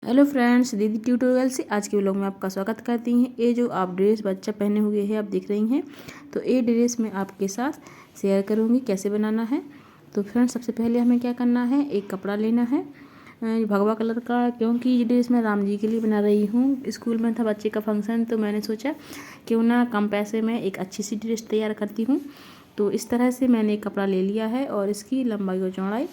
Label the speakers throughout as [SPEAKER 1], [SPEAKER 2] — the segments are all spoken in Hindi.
[SPEAKER 1] हेलो फ्रेंड्स, दीदी ट्यूटोरियल से आज के व्लॉग में आपका स्वागत करती हैं। ये जो आप ड्रेस बच्चा पहने हुए हैं आप देख रही हैं, तो ये ड्रेस मैं आपके साथ शेयर करूंगी कैसे बनाना है। तो फ्रेंड्स, सबसे पहले हमें क्या करना है, एक कपड़ा लेना है भगवा कलर का, क्योंकि ये ड्रेस मैं राम जी के लिए बना रही हूँ। स्कूल में था बच्चे का फंक्शन, तो मैंने सोचा क्यों ना कम पैसे में एक अच्छी सी ड्रेस तैयार करती हूँ। तो इस तरह से मैंने एक कपड़ा ले लिया है और इसकी लंबाई और चौड़ाई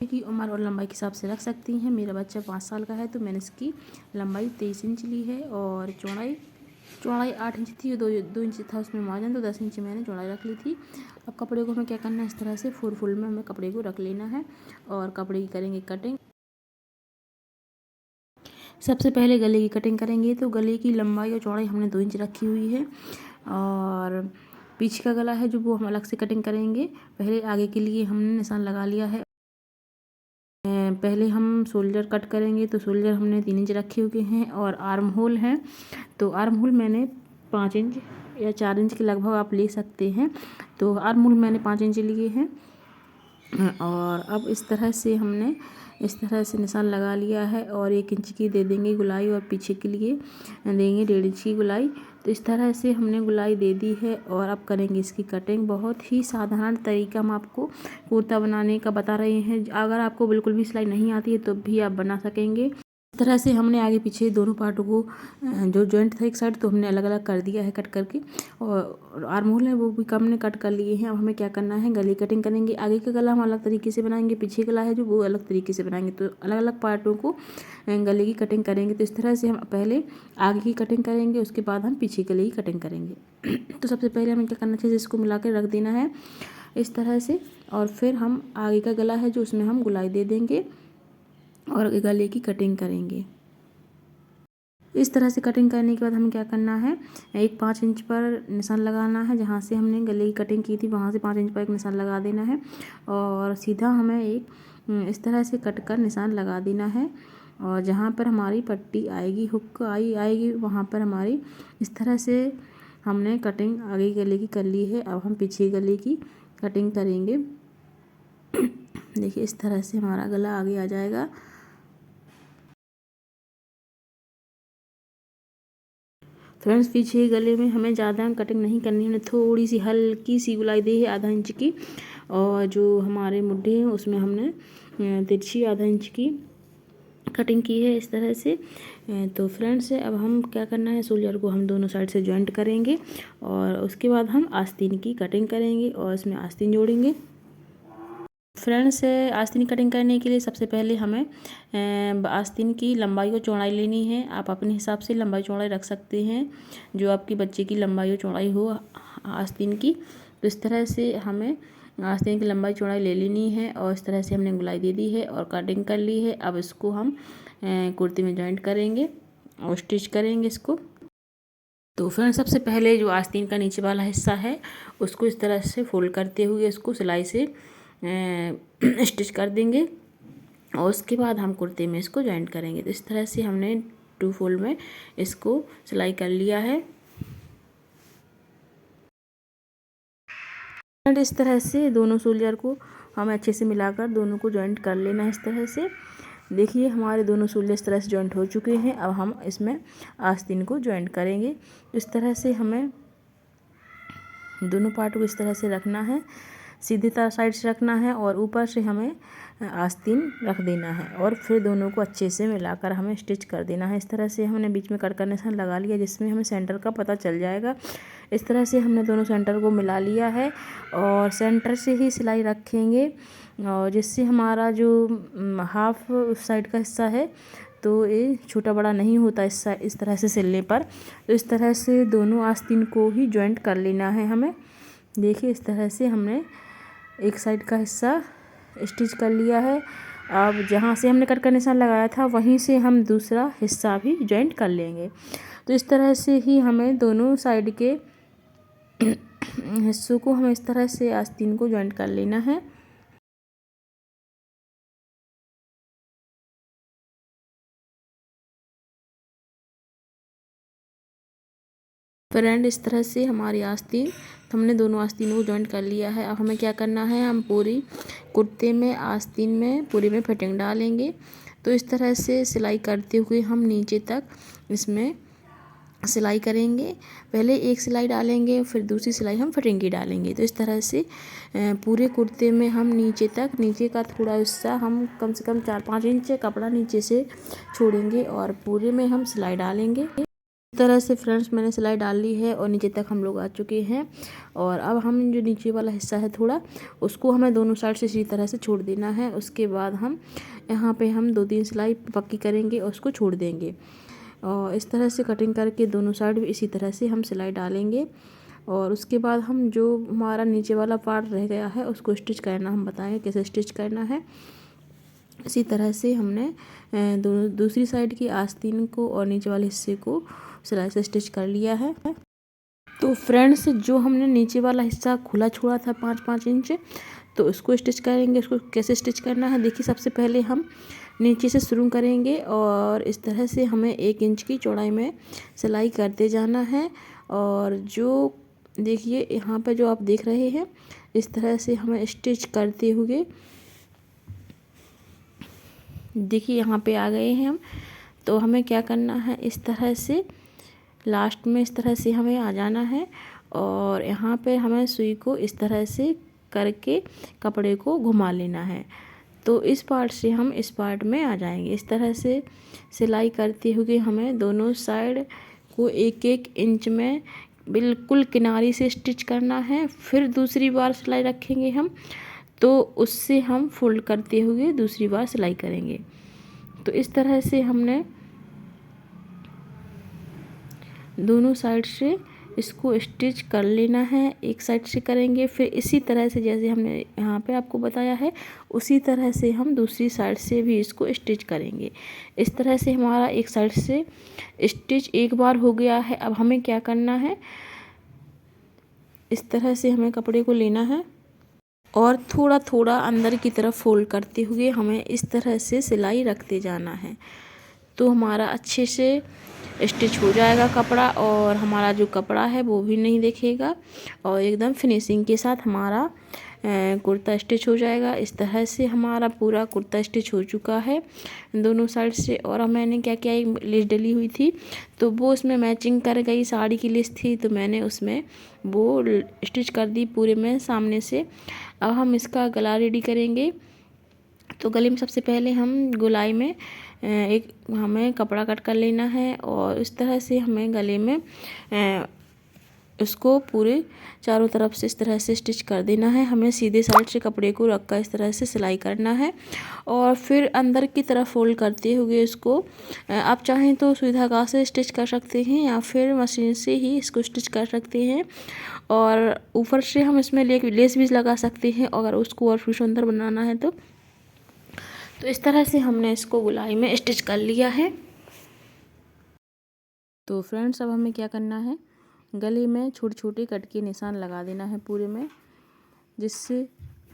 [SPEAKER 1] की उम्र और लंबाई के हिसाब से रख सकती हैं। मेरा बच्चा 5 साल का है, तो मैंने इसकी लंबाई 23 इंच ली है और चौड़ाई 8 इंच थी। 2 इंच था उसमें मार्जिन, तो 10 इंच मैंने चौड़ाई रख ली थी। अब कपड़े को हमें क्या करना है, इस तरह से 4 फोल्ड में हमें कपड़े को रख लेना है और कपड़े की करेंगे कटिंग। सबसे पहले गले की कटिंग करेंगे, तो गले की लंबाई और चौड़ाई हमने 2 इंच रखी हुई है और पीछे का गला है जो वो हम अलग से कटिंग करेंगे। पहले आगे के लिए हमने निशान लगा लिया है। पहले हम शोल्डर कट करेंगे, तो शोल्डर हमने 3 इंच रखे हुए हैं और आर्म होल है, तो आर्म होल मैंने 5 इंच या 4 इंच के लगभग आप ले सकते हैं। तो आर्म होल मैंने 5 इंच लिए हैं और अब इस तरह से हमने निशान लगा लिया है और 1 इंच की दे देंगे गुलाई और पीछे के लिए देंगे 1.5 इंच की गुलाई। तो इस तरह से हमने गुलाई दे दी है और अब करेंगे इसकी कटिंग। बहुत ही साधारण तरीका हम आपको कुर्ता बनाने का बता रहे हैं। अगर आपको बिल्कुल भी सिलाई नहीं आती है तो भी आप बना सकेंगे। इस तरह से हमने आगे पीछे दोनों पार्टों को जो जॉइंट था एक साइड, तो हमने अलग अलग कर दिया है कट करके, और आर्म होल है वो भी हमने कट कर लिए हैं। अब हमें क्या करना है, गले कटिंग करेंगे। आगे का गला हम अलग तरीके से बनाएंगे, पीछे गला है जो वो अलग तरीके से बनाएंगे, तो अलग अलग पार्टों को गले की कटिंग करेंगे। तो इस तरह से हम पहले आगे की कटिंग करेंगे, उसके बाद हम पीछे गले की कटिंग करेंगे। तो सबसे पहले हमें क्या करना चाहिए, इसको मिला कर रख देना है इस तरह से, और फिर हम आगे का गला है जो उसमें हम गुलाई दे देंगे और गले की कटिंग करेंगे। इस तरह से कटिंग करने के बाद हमें क्या करना है, एक 5 इंच पर निशान लगाना है। जहाँ से हमने गले की कटिंग की थी वहाँ से 5 इंच पर एक निशान लगा देना है और सीधा हमें एक इस तरह से कट कर निशान लगा देना है। और जहाँ पर हमारी पट्टी आएगी, हुक आएगी, वहाँ पर हमारी इस तरह से हमने कटिंग आगे गले की कर ली है। अब हम पीछे गले की कटिंग करेंगे। देखिए, इस तरह से हमारा गला आगे आ जाएगा। फ्रेंड्स, पीछे गले में हमें ज़्यादा कटिंग नहीं करनी है, थोड़ी सी हल्की सी गुलाई दी है आधा इंच की, और जो हमारे मुड्ढे हैं उसमें हमने तिरछी आधा इंच की कटिंग की है इस तरह से। तो फ्रेंड्स, अब हम क्या करना है, शोल्डर को हम दोनों साइड से जॉइंट करेंगे और उसके बाद हम आस्तीन की कटिंग करेंगे और इसमें आस्तीन जोड़ेंगे। फ्रेंड्स, आस्तीन कटिंग करने के लिए सबसे पहले हमें आस्तीन की लंबाई और चौड़ाई लेनी है। आप अपने हिसाब से लंबाई चौड़ाई रख सकते हैं, जो आपकी बच्चे की लंबाई और चौड़ाई हो आस्तीन की। तो इस तरह से हमें आस्तीन की लंबाई चौड़ाई ले लेनी है और इस तरह से हमने गुलाई दे दी है और कटिंग कर ली है। अब इसको हम कुर्ती में जॉइंट करेंगे और स्टिच करेंगे इसको। तो फ्रेंड्स, सबसे पहले जो आस्तीन का नीचे वाला हिस्सा है उसको इस तरह से फोल्ड करते हुए इसको सिलाई से स्टिच कर देंगे और उसके बाद हम कुर्ते में इसको जॉइंट करेंगे। तो इस तरह से हमने 2 फोल्ड में इसको सिलाई कर लिया है। एंड इस तरह से दोनों शोल्डर को हमें अच्छे से मिलाकर दोनों को जॉइंट कर लेना है इस तरह से। देखिए, हमारे दोनों शोल्डर इस तरह से जॉइंट हो चुके हैं। अब हम इसमें आस्तीन को जॉइंट करेंगे। इस तरह से हमें दोनों पार्ट को इस तरह से रखना है, सीधी तरह साइड से रखना है और ऊपर से हमें आस्तीन रख देना है और फिर दोनों को अच्छे से मिलाकर हमें स्टिच कर देना है। इस तरह से हमने बीच में कट का निशान लगा लिया, जिसमें हमें सेंटर का पता चल जाएगा। इस तरह से हमने दोनों सेंटर को मिला लिया है और सेंटर से ही सिलाई रखेंगे, और जिससे हमारा जो हाफ साइड का हिस्सा है तो ये छोटा बड़ा नहीं होता इस तरह से सिलने पर। तो इस तरह से दोनों आस्तीन को ही जॉइंट कर लेना है हमें। देखिए, इस तरह से हमने एक साइड का हिस्सा स्टिच कर लिया है। अब जहाँ से हमने कट का निशान लगाया था वहीं से हम दूसरा हिस्सा भी जॉइंट कर लेंगे। तो इस तरह से ही हमें दोनों साइड के हिस्सों को हमें इस तरह से आस्तीन को जॉइंट कर लेना है। फ्रेंड, इस तरह से हमारी आस्तीन, हमने दोनों आस्तीनों को जॉइंट कर लिया है। अब हमें क्या करना है, हम पूरी कुर्ते में आस्तीन में पूरी में फिटिंग डालेंगे। तो इस तरह से सिलाई करते हुए हम नीचे तक इसमें सिलाई करेंगे। पहले एक सिलाई डालेंगे, फिर दूसरी सिलाई हम फिटिंग की डालेंगे। तो इस तरह से पूरे कुर्ते में हम नीचे का थोड़ा हिस्सा हम कम से कम 4-5 इंच कपड़ा नीचे से छोड़ेंगे और पूरे में हम सिलाई डालेंगे। इस तरह से फ्रेंड्स मैंने सिलाई डाल ली है और नीचे तक हम लोग आ चुके हैं। और अब हम जो नीचे वाला हिस्सा है थोड़ा, उसको हमें दोनों साइड से इसी तरह से छोड़ देना है। उसके बाद हम यहाँ पे हम 2-3 सिलाई पक्की करेंगे और उसको छोड़ देंगे। और इस तरह से कटिंग करके दोनों साइड भी इसी तरह से हम सिलाई डालेंगे। और उसके बाद हम जो हमारा नीचे वाला पार्ट रह गया है उसको स्टिच करना हम बताएंगे कैसे स्टिच करना है। इसी तरह से हमने दूसरी साइड की आस्तीन को और नीचे वाले हिस्से को सिलाई से स्टिच कर लिया है। तो फ्रेंड्स जो हमने नीचे वाला हिस्सा खुला छोड़ा था 5-5 इंच, तो उसको स्टिच करेंगे। उसको कैसे स्टिच करना है देखिए, सबसे पहले हम नीचे से शुरू करेंगे और इस तरह से हमें 1 इंच की चौड़ाई में सिलाई करते जाना है। और जो देखिए यहाँ पर जो आप देख रहे हैं, इस तरह से हमें स्टिच करते हुए देखिए यहाँ पे आ गए हैं हम। तो हमें क्या करना है, इस तरह से लास्ट में इस तरह से हमें आ जाना है और यहाँ पे हमें सुई को इस तरह से करके कपड़े को घुमा लेना है। तो इस पार्ट से हम इस पार्ट में आ जाएंगे। इस तरह से सिलाई करते हुए हमें दोनों साइड को 1-1 इंच में बिल्कुल किनारी से स्टिच करना है। फिर दूसरी बार सिलाई रखेंगे हम, तो उससे हम फोल्ड करते हुए दूसरी बार सिलाई करेंगे। तो इस तरह से हमने दोनों साइड से इसको स्टिच कर लेना है। एक साइड से करेंगे, फिर इसी तरह से जैसे हमने यहाँ पे आपको बताया है उसी तरह से हम दूसरी साइड से भी इसको स्टिच करेंगे। इस तरह से हमारा एक साइड से स्टिच एक बार हो गया है। अब हमें क्या करना है, इस तरह से हमें कपड़े को लेना है और थोड़ा थोड़ा अंदर की तरफ फोल्ड करते हुए हमें इस तरह से सिलाई रखते जाना है। तो हमारा अच्छे से स्टिच हो जाएगा कपड़ा और हमारा जो कपड़ा है वो भी नहीं दिखेगा और एकदम फिनिशिंग के साथ हमारा कुर्ता स्टिच हो जाएगा। इस तरह से हमारा पूरा कुर्ता स्टिच हो चुका है दोनों साइड से। और मैंने क्या किया, एक लेस डली हुई थी तो वो उसमें मैचिंग कर गई, साड़ी की लेस थी तो मैंने उसमें वो स्टिच कर दी पूरे में सामने से। अब हम इसका गला रेडी करेंगे। तो गले में सबसे पहले हम गोलाई में एक हमें कपड़ा कट कर लेना है और इस तरह से हमें गले में उसको पूरे चारों तरफ से इस तरह से स्टिच कर देना है। हमें सीधे साइड से कपड़े को रख कर इस तरह से सिलाई करना है और फिर अंदर की तरफ फोल्ड करते हुए इसको आप चाहें तो सुई धागा से स्टिच कर सकते हैं या फिर मशीन से ही इसको स्टिच कर सकते हैं। और ऊपर से हम इसमें लेस भी लगा सकते हैं अगर उसको और भी सुंदर बनाना है तो। इस तरह से हमने इसको गोलाई में स्टिच कर लिया है। तो फ्रेंड्स अब हमें क्या करना है, गले में छोटे छोटे कट के निशान लगा देना है पूरे में, जिससे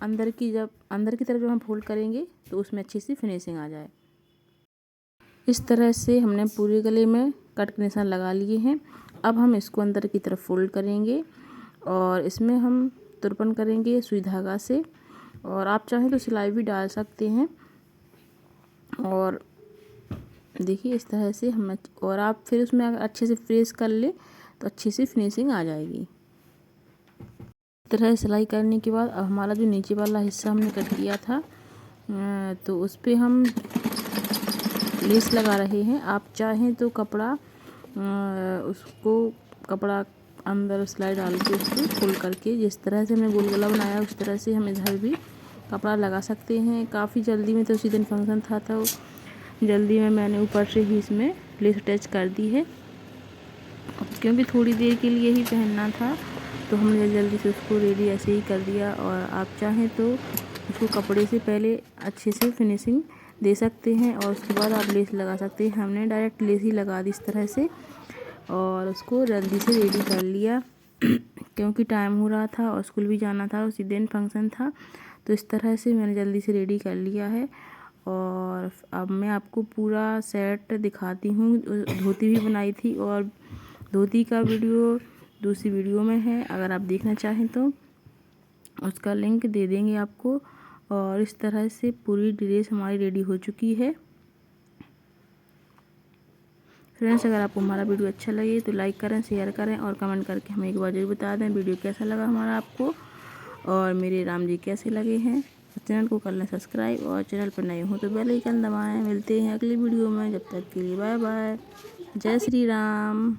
[SPEAKER 1] अंदर की तरफ जब हम फोल्ड करेंगे तो उसमें अच्छी सी फिनिशिंग आ जाए। इस तरह से हमने पूरे गले में कट के निशान लगा लिए हैं। अब हम इसको अंदर की तरफ फोल्ड करेंगे और इसमें हम तुरपन करेंगे सुई धागा से और आप चाहें तो सिलाई भी डाल सकते हैं। और देखिए इस तरह से हम और आप फिर उसमें अगर अच्छे से प्रेस कर ले तो अच्छी सी फिनिशिंग आ जाएगी। इस तरह सिलाई करने के बाद अब हमारा जो नीचे वाला हिस्सा हमने कट किया था तो उस पर हम लेस लगा रहे हैं। आप चाहें तो कपड़ा अंदर सिलाई डाल के उसको फोल्ड करके जिस तरह से हमने गोल गला बनाया उस तरह से हम इधर भी कपड़ा लगा सकते हैं। काफ़ी जल्दी में तो उसी दिन फंक्शन था तो जल्दी में मैंने ऊपर से ही इसमें लेस अटैच कर दी है क्योंकि थोड़ी देर के लिए ही पहनना था तो हमने जल्दी से उसको रेडी ऐसे ही कर दिया। और आप चाहें तो उसको कपड़े से पहले अच्छे से फिनिशिंग दे सकते हैं और उसके बाद आप लेस लगा सकते हैं। हमने डायरेक्ट लेस ही लगा दी इस तरह से और उसको जल्दी से रेडी कर लिया क्योंकि टाइम हो रहा था और स्कूल भी जाना था, उसी दिन फंक्शन था। तो इस तरह से मैंने जल्दी से रेडी कर लिया है। और अब मैं आपको पूरा सेट दिखाती हूँ। धोती भी बनाई थी और धोती का वीडियो दूसरी वीडियो में है, अगर आप देखना चाहें तो उसका लिंक दे देंगे आपको। और इस तरह से पूरी ड्रेस हमारी रेडी हो चुकी है। फ्रेंड्स, अगर आपको हमारा वीडियो अच्छा लगे तो लाइक करें, शेयर करें और कमेंट करके हमें एक बार जरूर बता दें वीडियो कैसा लगा हमारा आपको, और मेरे राम जी कैसे लगे हैं। चैनल को कर लें सब्सक्राइब, और चैनल पर नए हो तो बेल आइकन दबाएं। मिलते हैं अगली वीडियो में, जब तक के लिए बाय बाय। जय श्री राम।